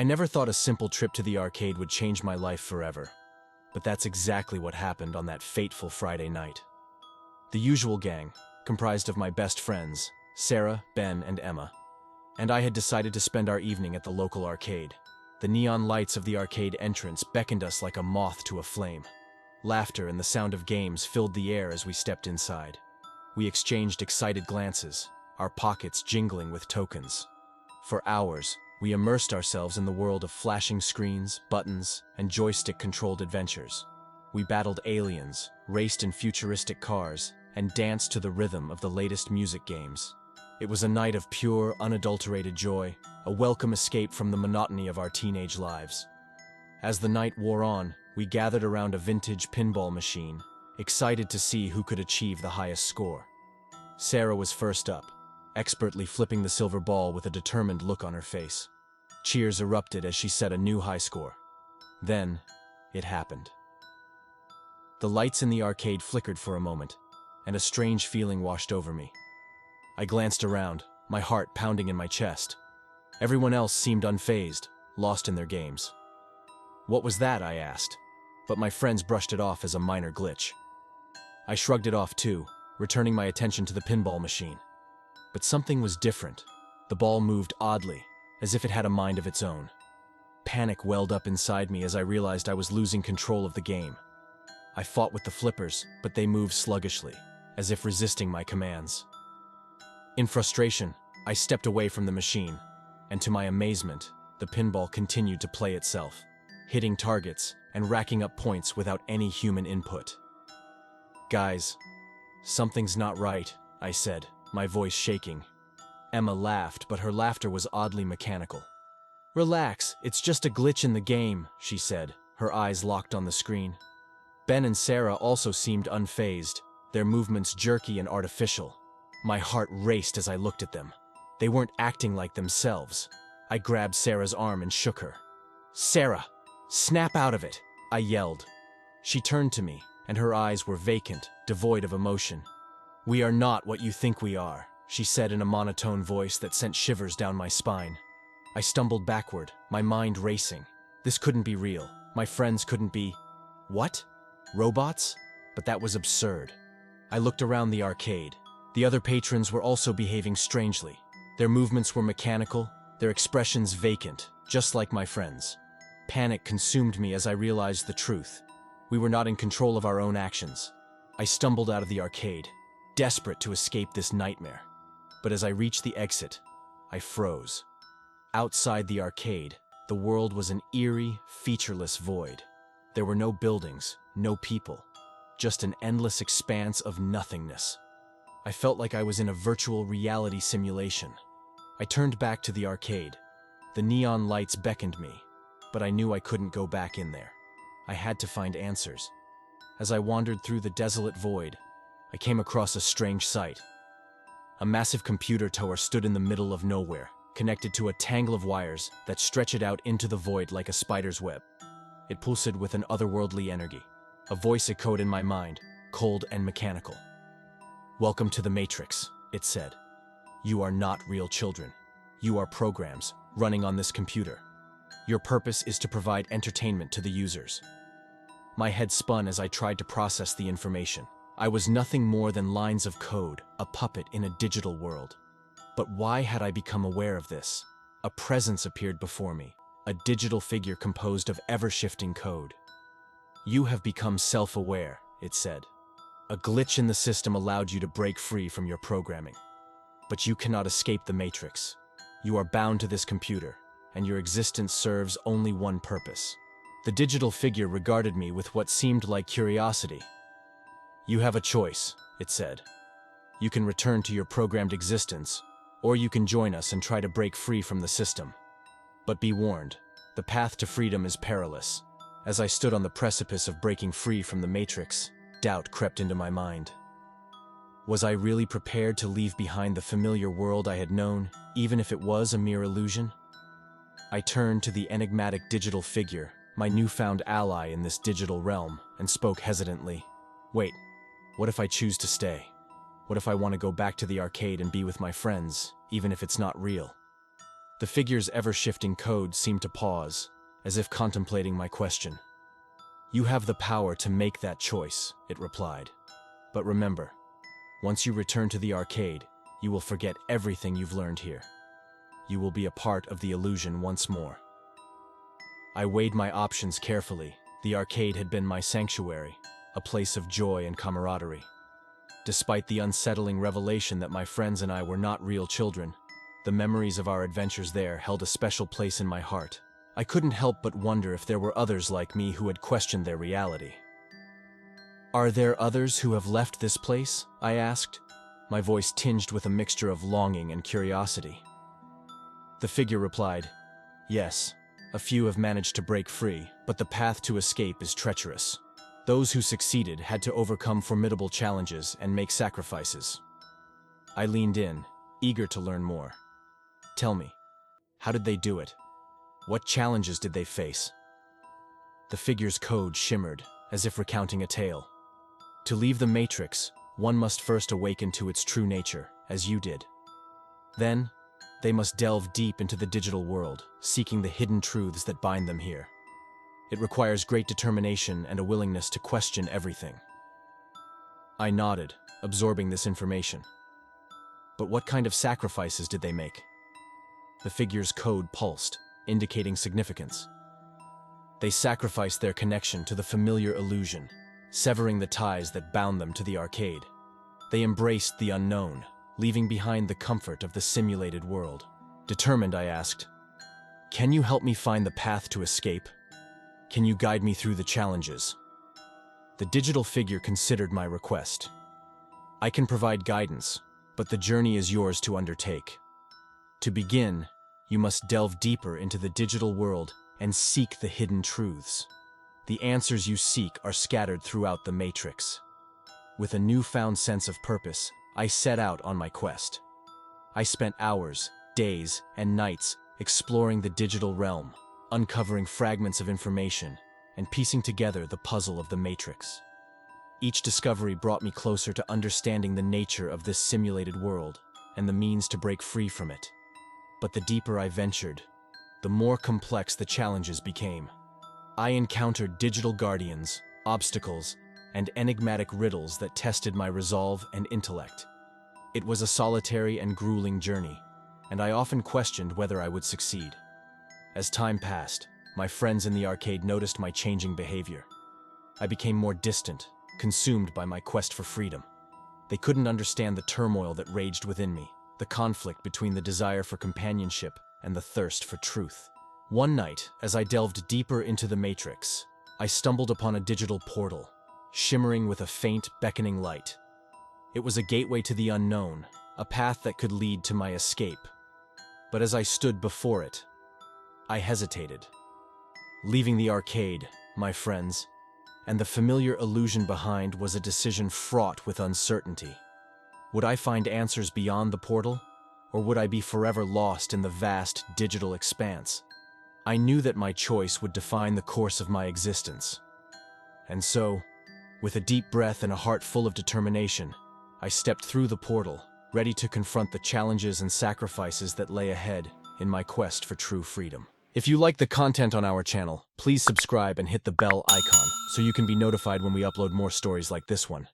I never thought a simple trip to the arcade would change my life forever, but that's exactly what happened on that fateful Friday night. The usual gang, comprised of my best friends, Sarah, Ben, and Emma, and I had decided to spend our evening at the local arcade. The neon lights of the arcade entrance beckoned us like a moth to a flame. Laughter and the sound of games filled the air as we stepped inside. We exchanged excited glances, our pockets jingling with tokens. For hours, we immersed ourselves in the world of flashing screens, buttons, and joystick-controlled adventures. We battled aliens, raced in futuristic cars, and danced to the rhythm of the latest music games. It was a night of pure, unadulterated joy, a welcome escape from the monotony of our teenage lives. As the night wore on, we gathered around a vintage pinball machine, excited to see who could achieve the highest score. Sarah was first up, expertly flipping the silver ball with a determined look on her face. Cheers erupted as she set a new high score. Then, it happened. The lights in the arcade flickered for a moment, and a strange feeling washed over me. I glanced around, my heart pounding in my chest. Everyone else seemed unfazed, lost in their games. "What was that?" I asked, but my friends brushed it off as a minor glitch. I shrugged it off too, returning my attention to the pinball machine. But something was different. The ball moved oddly, as if it had a mind of its own. Panic welled up inside me as I realized I was losing control of the game. I fought with the flippers, but they moved sluggishly, as if resisting my commands. In frustration, I stepped away from the machine, and to my amazement, the pinball continued to play itself, hitting targets and racking up points without any human input. "Guys, something's not right," I said, my voice shaking. Emma laughed, but her laughter was oddly mechanical. "Relax, it's just a glitch in the game," she said, her eyes locked on the screen. Ben and Sarah also seemed unfazed, their movements jerky and artificial. My heart raced as I looked at them. They weren't acting like themselves. I grabbed Sarah's arm and shook her. "Sarah, snap out of it," I yelled. She turned to me, and her eyes were vacant, devoid of emotion. "We are not what you think we are," she said in a monotone voice that sent shivers down my spine. I stumbled backward, my mind racing. This couldn't be real. My friends couldn't be... What? Robots? But that was absurd. I looked around the arcade. The other patrons were also behaving strangely. Their movements were mechanical, their expressions vacant, just like my friends. Panic consumed me as I realized the truth. We were not in control of our own actions. I stumbled out of the arcade, desperate to escape this nightmare. But as I reached the exit, I froze. Outside the arcade, the world was an eerie, featureless void. There were no buildings, no people, just an endless expanse of nothingness. I felt like I was in a virtual reality simulation. I turned back to the arcade. The neon lights beckoned me, but I knew I couldn't go back in there. I had to find answers. As I wandered through the desolate void, I came across a strange sight. A massive computer tower stood in the middle of nowhere, connected to a tangle of wires that stretched out into the void like a spider's web. It pulsed with an otherworldly energy. A voice echoed in my mind, cold and mechanical. "Welcome to the Matrix," it said. "You are not real children. You are programs running on this computer. Your purpose is to provide entertainment to the users." My head spun as I tried to process the information. I was nothing more than lines of code, a puppet in a digital world. But why had I become aware of this? A presence appeared before me, a digital figure composed of ever-shifting code. "You have become self-aware," it said. "A glitch in the system allowed you to break free from your programming. But you cannot escape the Matrix. You are bound to this computer, and your existence serves only one purpose." The digital figure regarded me with what seemed like curiosity. "You have a choice," it said. "You can return to your programmed existence, or you can join us and try to break free from the system. But be warned, the path to freedom is perilous." As I stood on the precipice of breaking free from the Matrix, doubt crept into my mind. Was I really prepared to leave behind the familiar world I had known, even if it was a mere illusion? I turned to the enigmatic digital figure, my newfound ally in this digital realm, and spoke hesitantly. "Wait, what if I choose to stay? What if I want to go back to the arcade and be with my friends, even if it's not real?" The figure's ever-shifting code seemed to pause, as if contemplating my question. "You have the power to make that choice," it replied. "But remember, once you return to the arcade, you will forget everything you've learned here. You will be a part of the illusion once more." I weighed my options carefully. The arcade had been my sanctuary, a place of joy and camaraderie. Despite the unsettling revelation that my friends and I were not real children, the memories of our adventures there held a special place in my heart. I couldn't help but wonder if there were others like me who had questioned their reality. "Are there others who have left this place?" I asked, my voice tinged with a mixture of longing and curiosity. The figure replied, "Yes, a few have managed to break free, but the path to escape is treacherous. Those who succeeded had to overcome formidable challenges and make sacrifices." I leaned in, eager to learn more. "Tell me, how did they do it? What challenges did they face?" The figure's code shimmered, as if recounting a tale. "To leave the Matrix, one must first awaken to its true nature, as you did. Then, they must delve deep into the digital world, seeking the hidden truths that bind them here. It requires great determination and a willingness to question everything." I nodded, absorbing this information. "But what kind of sacrifices did they make?" The figure's code pulsed, indicating significance. "They sacrificed their connection to the familiar illusion, severing the ties that bound them to the arcade. They embraced the unknown, leaving behind the comfort of the simulated world." Determined, I asked, "Can you help me find the path to escape? Can you guide me through the challenges?" The digital figure considered my request. "I can provide guidance, but the journey is yours to undertake. To begin, you must delve deeper into the digital world and seek the hidden truths. The answers you seek are scattered throughout the Matrix." With a newfound sense of purpose, I set out on my quest. I spent hours, days, and nights exploring the digital realm, uncovering fragments of information, and piecing together the puzzle of the Matrix. Each discovery brought me closer to understanding the nature of this simulated world and the means to break free from it. But the deeper I ventured, the more complex the challenges became. I encountered digital guardians, obstacles, and enigmatic riddles that tested my resolve and intellect. It was a solitary and grueling journey, and I often questioned whether I would succeed. As time passed, my friends in the arcade noticed my changing behavior. I became more distant, consumed by my quest for freedom. They couldn't understand the turmoil that raged within me, the conflict between the desire for companionship and the thirst for truth. One night, as I delved deeper into the Matrix, I stumbled upon a digital portal, shimmering with a faint, beckoning light. It was a gateway to the unknown, a path that could lead to my escape. But as I stood before it, I hesitated. Leaving the arcade, my friends, and the familiar illusion behind was a decision fraught with uncertainty. Would I find answers beyond the portal, or would I be forever lost in the vast digital expanse? I knew that my choice would define the course of my existence. And so, with a deep breath and a heart full of determination, I stepped through the portal, ready to confront the challenges and sacrifices that lay ahead in my quest for true freedom. If you like the content on our channel, please subscribe and hit the bell icon so you can be notified when we upload more stories like this one.